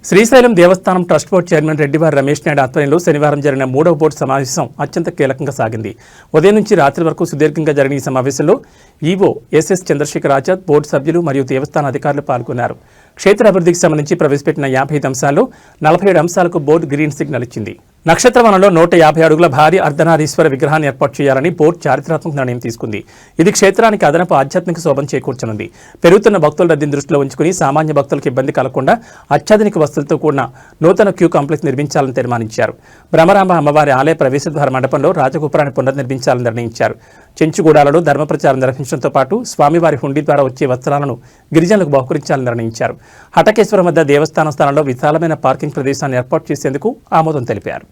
శ్రీశైలం దేవస్థానం trust board chairman రెడ్డివారి Ramesh Naidu ఆధ్వర్యంలో శనివారం జరిగిన 3వ బోర్డు సమావేశం అత్యంత కీలకంగా సాగింది. ఉదయం నుంచి రాత్రి వరకు సుదీర్ఘంగా జరిగిన ఈ సమావేశంలో EO SS Chandrashekar Azad, board సభ్యులు మరియు దేవస్థాన అధికారులు పాల్గొన్నారు. క్షేత్ర అభివృద్ధికి సంబంధించి ప్రవేశపెట్టిన 55 అంశాల్లో 47 అంశాలకు బోర్డు గ్రీన్ సిగ్నల్ ఇచ్చింది. నక్షత్రవనంలో 150 అడుగుల భారీ అర్ధనారీశ్వర విగ్రహాన్ని ఏర్పాటు చేయాలని బోర్డు చారిత్రాత్మక నిర్ణయం తీసుకుంది. ఇది క్షేత్రానికి అదనపు ఆధ్యాత్మిక శోభం చేకూర్చనుంది. పెరుగుతున్న భక్తుల రద్దీని దృష్టిలో ఉంచుకుని సామాన్య భక్తులకు ఇబ్బంది కలగకుండా అత్యాధునిక వస్తువులతో కూడిన నూతన క్యూ కాంప్లెక్స్ నిర్మించాలని తీర్మానించారు. బ్రహ్మరాంబ అమ్మవారి ఆలయ ప్రవేశద్వార మండపంలో రాజగోపురాన్ని పునర్నిర్మించాలని నిర్ణయించారు. చెంచుగూడాలలో ధర్మ ప్రచారం నిర్వహించడంతో పాటు స్వామివారి హుండీ ద్వారా వచ్చే వస్త్రాలను గిరిజనులకు బహుకరించాలని నిర్ణయించారు. హటకేశ్వరం వద్ద దేవస్థానం స్థానంలో విశాలమైన పార్కింగ్ ప్రదేశాన్ని ఏర్పాటు చేసేందుకు ఆమోదం తెలిపారు.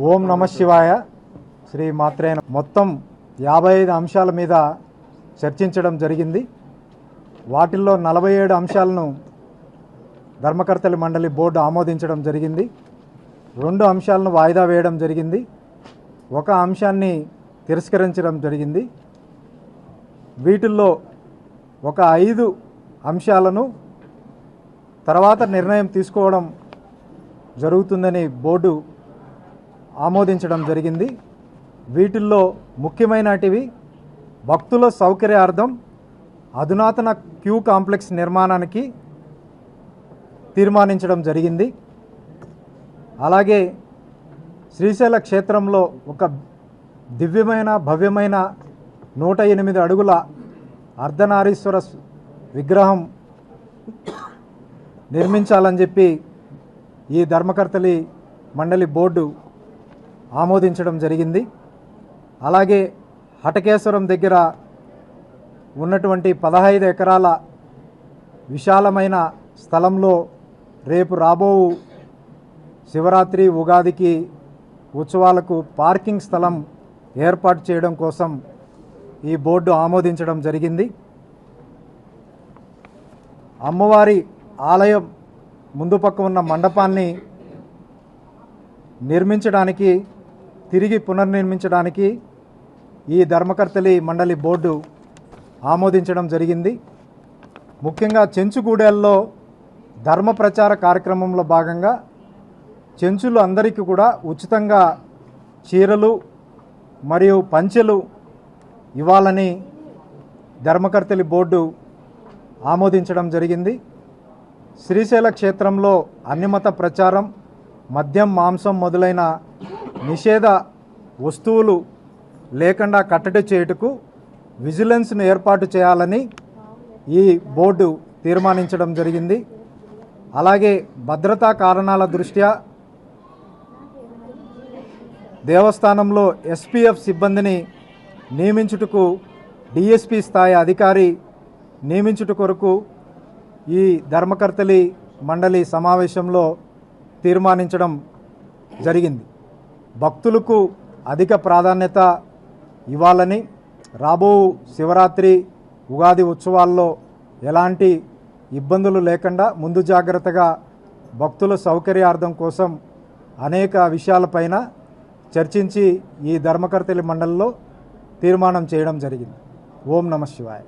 ఓం నమ శివాయ. శ్రీ మాత్రేన. మొత్తం 55 అంశాల మీద చర్చించడం జరిగింది. వాటిల్లో 47 అంశాలను ధర్మకర్తల మండలి బోర్డు ఆమోదించడం జరిగింది. 2 అంశాలను వాయిదా వేయడం జరిగింది. 1 అంశాన్ని తిరస్కరించడం జరిగింది. వీటిల్లో ఒక 5 అంశాలను తర్వాత నిర్ణయం తీసుకోవడం జరుగుతుందని బోర్డు ఆమోదించడం జరిగింది. వీటిల్లో ముఖ్యమైనటివి భక్తుల సౌకర్యార్థం అధునాతన క్యూ కాంప్లెక్స్ నిర్మాణానికి తీర్మానించడం జరిగింది. అలాగే శ్రీశైల క్షేత్రంలో ఒక దివ్యమైన భవ్యమైన 108 అడుగుల అర్ధనారీశ్వర విగ్రహం నిర్మించాలని చెప్పి ఈ ధర్మకర్తలి మండలి బోర్డు ఆమోదించడం జరిగింది. అలాగే హటకేశ్వరం దగ్గర ఉన్నటువంటి 15 ఎకరాల విశాలమైన స్థలంలో రేపు రాబో శివరాత్రి, ఉగాదికి ఉత్సవాలకు పార్కింగ్ స్థలం ఏర్పాటు చేయడం కోసం ఈ బోర్డు ఆమోదించడం జరిగింది. అమ్మవారి ఆలయం ముందు పక్క ఉన్న మండపాన్ని నిర్మించడానికి, తిరిగి పునర్నిర్మించడానికి ఈ ధర్మకర్తలి మండలి బోర్డు ఆమోదించడం జరిగింది. ముఖ్యంగా చెంచుగూడెల్లో ధర్మ ప్రచార కార్యక్రమంలో భాగంగా చెంచులు అందరికీ కూడా ఉచితంగా చీరలు మరియు పంచెలు ఇవ్వాలని ధర్మకర్తలి బోర్డు ఆమోదించడం జరిగింది. శ్రీశైల క్షేత్రంలో అన్యమత ప్రచారం, మద్యం, మాంసం మొదలైన నిషేధ వస్తువులు లేకుండా కట్టడి చేయుటకు విజిలెన్స్ను ఏర్పాటు చేయాలని ఈ బోర్డు తీర్మానించడం జరిగింది. అలాగే భద్రతా కారణాల దృష్ట్యా దేవస్థానంలో ఎస్పీఎఫ్ సిబ్బందిని నియమించుటకు డిఎస్పీ స్థాయి అధికారి నియమించుట కొరకు ఈ ధర్మకర్తలి మండలి సమావేశంలో తీర్మానించడం జరిగింది. భక్తులకు అధిక ప్రాధాన్యత ఇవ్వాలని, రాబో శివరాత్రి, ఉగాది ఉత్సవాల్లో ఎలాంటి ఇబ్బందులు లేకుండా ముందు జాగ్రత్తగా భక్తుల సౌకర్యార్థం కోసం అనేక విషయాలపైన చర్చించి ఈ ధర్మకర్తలి మండలిలో తీర్మానం చేయడం జరిగింది. ఓం నమ శివాయ.